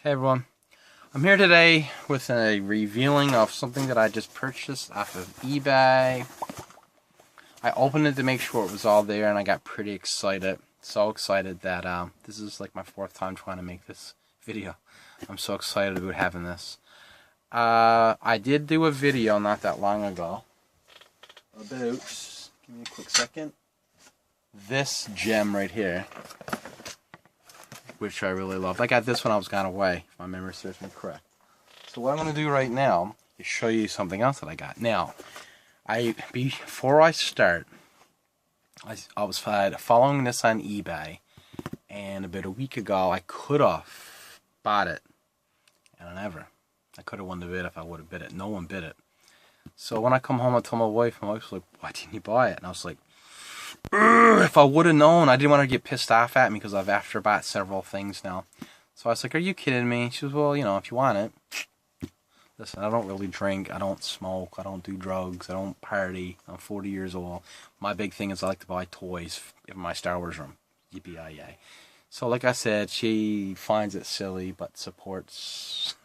Hey everyone, I'm here today with a revealing of something that I just purchased off of eBay. I opened it to make sure it was all there and I got pretty excited. So excited that this is like my fourth time trying to make this video. I'm so excited about having this. I did do a video not that long ago about, give me a quick second, this gem right here, which I really loved. I got this when I was gone away, if my memory serves me correct. So what I'm going to do right now is show you something else that I got. Now, before I start, I was following this on eBay, and about a week ago I could have bought it, and I could have won the bid if I would have bid it. No one bid it. So when I come home, I told my wife was like, "Why didn't you buy it?" And I was like, if I would have known. I didn't want her to get pissed off at me because I've after bought several things now. So I was like, "Are you kidding me?" She was, "Well, you know, if you want it." Listen, I don't really drink, I don't smoke, I don't do drugs, I don't party. I'm 40 years old. My big thing is I like to buy toys in my Star Wars room. Yippee-yi-yi. So like I said, she finds it silly but supports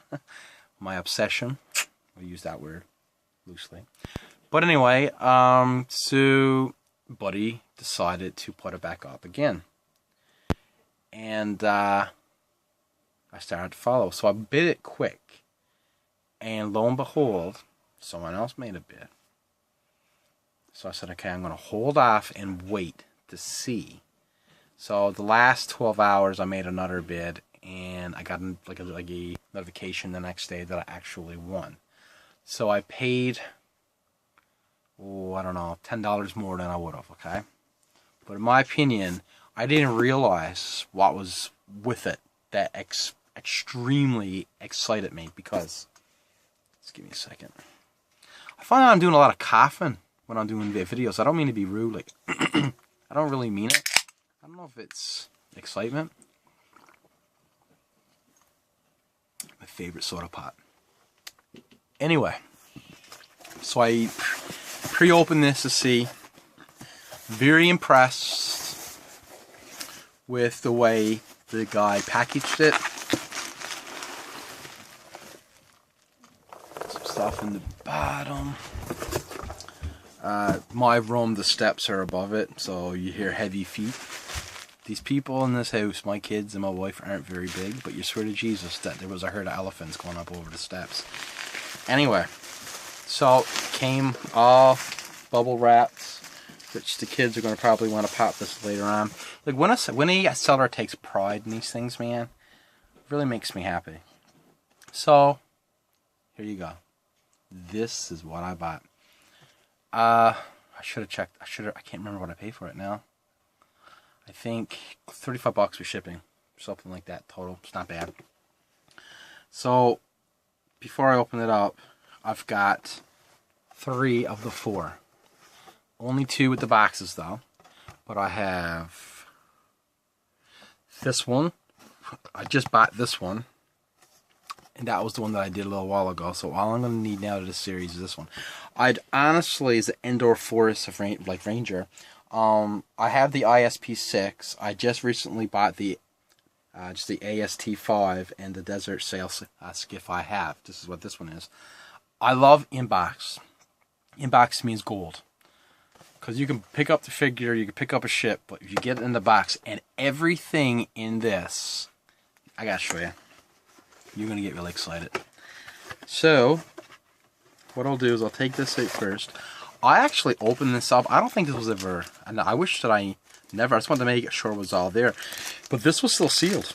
my obsession. We'll use that word loosely. But anyway, so Buddy decided to put it back up again. And I started to follow. So I bid it quick. And lo and behold, someone else made a bid. So I said, okay, I'm going to hold off and wait to see. So the last 12 hours I made another bid. And I got like a notification the next day that I actually won. So I paid, I don't know, $10 more than I would have, okay? But in my opinion, I didn't realize what was with it that extremely excited me because, just give me a second. I find out I'm doing a lot of coughing when I'm doing videos. I don't mean to be rude, like, I don't really mean it. I don't know if it's excitement. My favorite soda pop. Anyway, so I pre-opened this to see. Very impressed with the way the guy packaged it. Some stuff in the bottom. My room, the steps are above it, so you hear heavy feet. These people in this house, my kids and my wife, aren't very big, but you swear to Jesus that there was a herd of elephants going up over the steps. Anyway, so came all bubble wrapped, which the kids are going to probably want to pop this later on. Like when a seller takes pride in these things, man, it really makes me happy. So here you go. This is what I bought. I should have checked. I can't remember what I paid for it now. I think $35 for shipping, something like that total. It's not bad. So before I open it up, I've got 3 of the 4. Only 2 with the boxes though. But I have this one. I just bought this one. And that was the one that I did a little while ago. So all I'm going to need now to this series is this one. I'd honestly, is the Indoor Forest of Ranger. I have the ISP6. I just recently bought the just the AST5 and the Desert Sail Skiff I have. This is what this one is. I love inbox. Inbox means gold. Because you can pick up the figure, you can pick up a ship, but if you get it in the box, and everything in this, I gotta show you. You're gonna get really excited. So, what I'll do is I'll take this out first. I actually opened this up. I don't think this was ever, and I wish that I never, I just wanted to make sure it was all there. But this was still sealed.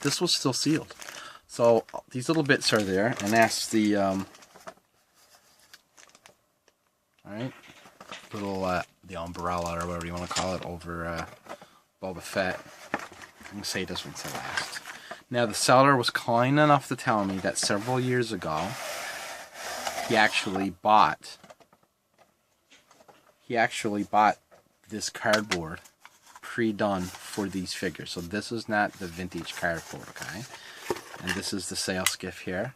This was still sealed. So, these little bits are there, and that's the, alright, little, the umbrella, or whatever you want to call it, over, Boba Fett. I'm going to say this one's the last. Now, the seller was kind enough to tell me that several years ago, he actually bought this cardboard pre-done for these figures. So this is not the vintage cardboard, okay? And this is the sail skiff here.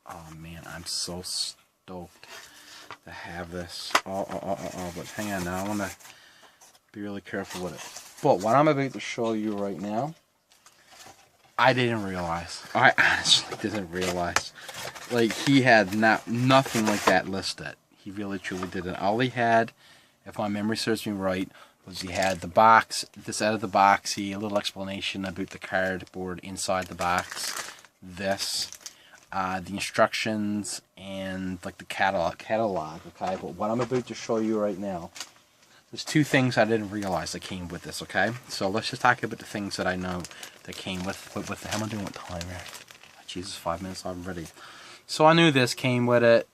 Oh man, I'm so stoked to have this. But hang on now, I want to be really careful with it. But what I'm about to show you right now, I didn't realize. I honestly didn't realize. Like, he had nothing like that listed. He really truly didn't. All he had, if my memory serves me right, was he had the box, this out of the box, a little explanation about the cardboard inside the box, this, the instructions, and like the catalog, okay? But what I'm about to show you right now, there's two things I didn't realize that came with this, okay? So let's just talk about the things that I know that came with the, how am I doing with time here? Jesus, 5 minutes already. So I knew this came with it,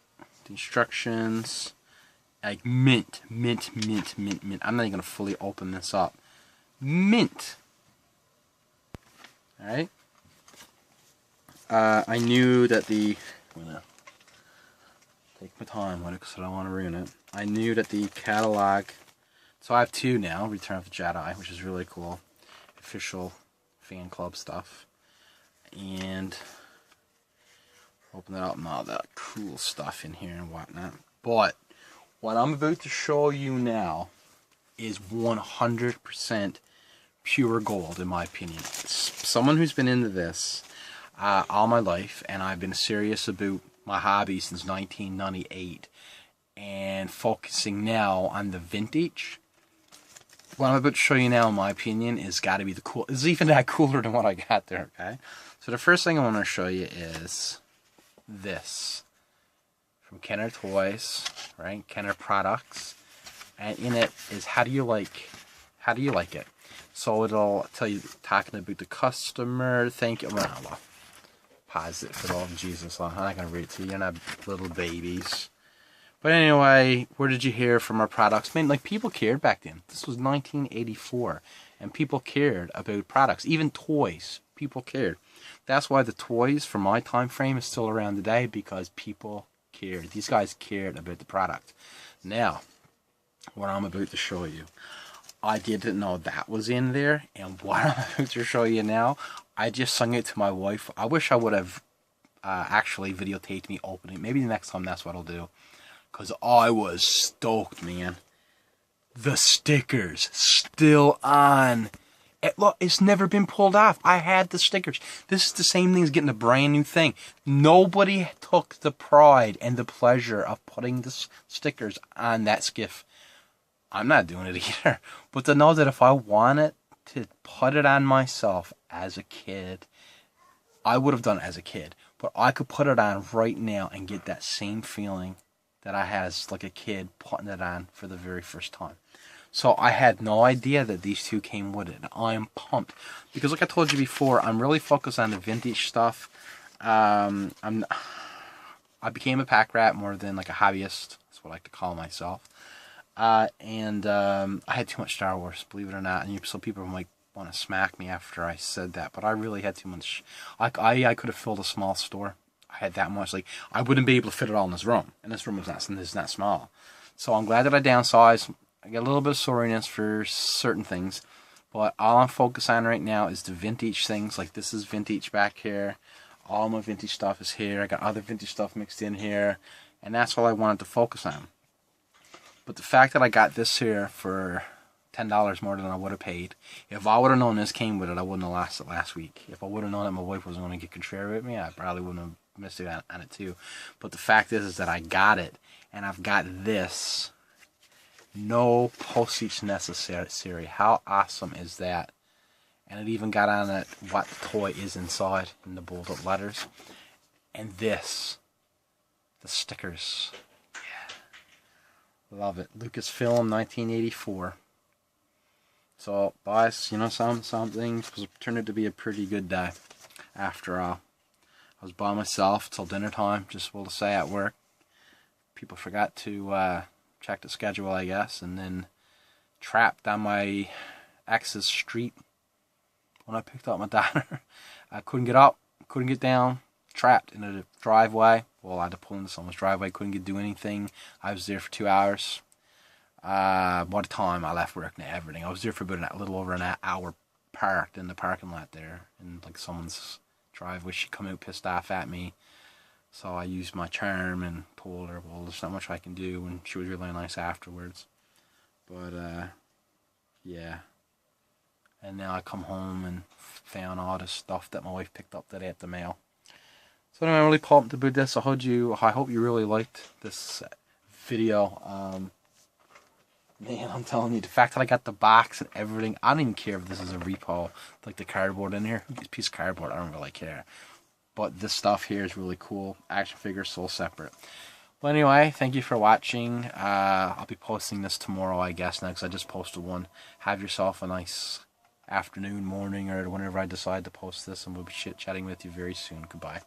the instructions, like mint. I'm not even gonna fully open this up. Mint. Alright. I knew that I'm gonna take my time with it because I don't want to ruin it. I knew that the catalog, so I have two now, Return of the Jedi, which is really cool. Official fan club stuff. And open it up and all that cool stuff in here and whatnot. But what I'm about to show you now is 100% pure gold, in my opinion. Someone who's been into this all my life, and I've been serious about my hobby since 1998, and focusing now on the vintage. What I'm about to show you now, in my opinion, is got to be the cool. It's even that cooler than what I got there. Okay, so the first thing I want to show you is this from Kenner Toys, right? Kenner products, and in it is how do you like it. So it'll tell you, talking about the customer, thank you. Well, pause it for the love of Jesus. I'm not gonna read it to you. You're not little babies. But anyway, where did you hear from our products? Man, like, people cared back then. This was 1984, and people cared about products, even toys. People cared. That's why the toys from my time frame is still around today, because people cared. These guys cared about the product. Now, what I'm about to show you, I didn't know that was in there, and what I'm about to show you now, I just sung it to my wife. I wish I would have actually videotaped me opening. Maybe the next time that's what I'll do, because I was stoked, man. The stickers still on. Look, it's never been pulled off. I had the stickers. This is the same thing as getting a brand new thing. Nobody took the pride and the pleasure of putting the stickers on that skiff. I'm not doing it either. But to know that if I wanted to put it on myself as a kid, I would have done it as a kid. But I could put it on right now and get that same feeling that I had as like a kid putting it on for the very first time. So I had no idea that these two came with it. I'm pumped. Because like I told you before, I'm really focused on the vintage stuff. I became a pack rat more than like a hobbyist. That's what I like to call myself. I had too much Star Wars, believe it or not. And so people might want to smack me after I said that. But I really had too much. I could have filled a small store. I had that much. Like, I wouldn't be able to fit it all in this room. And this room is not small. So I'm glad that I downsized. I got a little bit of soreness for certain things. But all I'm focused on right now is the vintage things. Like, this is vintage back here. All my vintage stuff is here. I got other vintage stuff mixed in here. And that's all I wanted to focus on. But the fact that I got this here for $10 more than I would have paid. If I would have known this came with it, I wouldn't have lost it last week. If I would have known that my wife wasn't going to get contrary with me, I probably wouldn't have missed it on it too. But the fact is that I got it, and I've got this. No postage necessary. How awesome is that? And it even got on it what the toy is inside in the bolded letters. And this, the stickers. Yeah, love it. Lucasfilm 1984. So, boys, you know, some things turned out to be a pretty good day. After all, I was by myself till dinner time. Just will to say at work, people forgot to check the schedule, I guess, and then trapped on my ex's street when I picked up my daughter. I couldn't get up, couldn't get down, trapped in a driveway. Well, I had to pull into someone's driveway, couldn't do anything. I was there for 2 hours. By the time I left work and everything, I was there for about a little over an hour, parked in the parking lot there in like someone's driveway. She come out pissed off at me. So I used my charm and told her, well, there's not much I can do, and she was really nice afterwards. But, yeah. And now I come home and found all this stuff that my wife picked up today at the mail. So anyway, I'm really pumped about this. I hope you really liked this video. Man, I'm telling you, the fact that I got the box and everything, I don't even care if this is a repo, like the cardboard in here. It's a piece of cardboard, I don't really care. But this stuff here is really cool. Action figures, sold separate. But anyway, thank you for watching. I'll be posting this tomorrow, I guess, now, because I just posted one. Have yourself a nice afternoon, morning, or whenever I decide to post this, and we'll be chit-chatting with you very soon. Goodbye.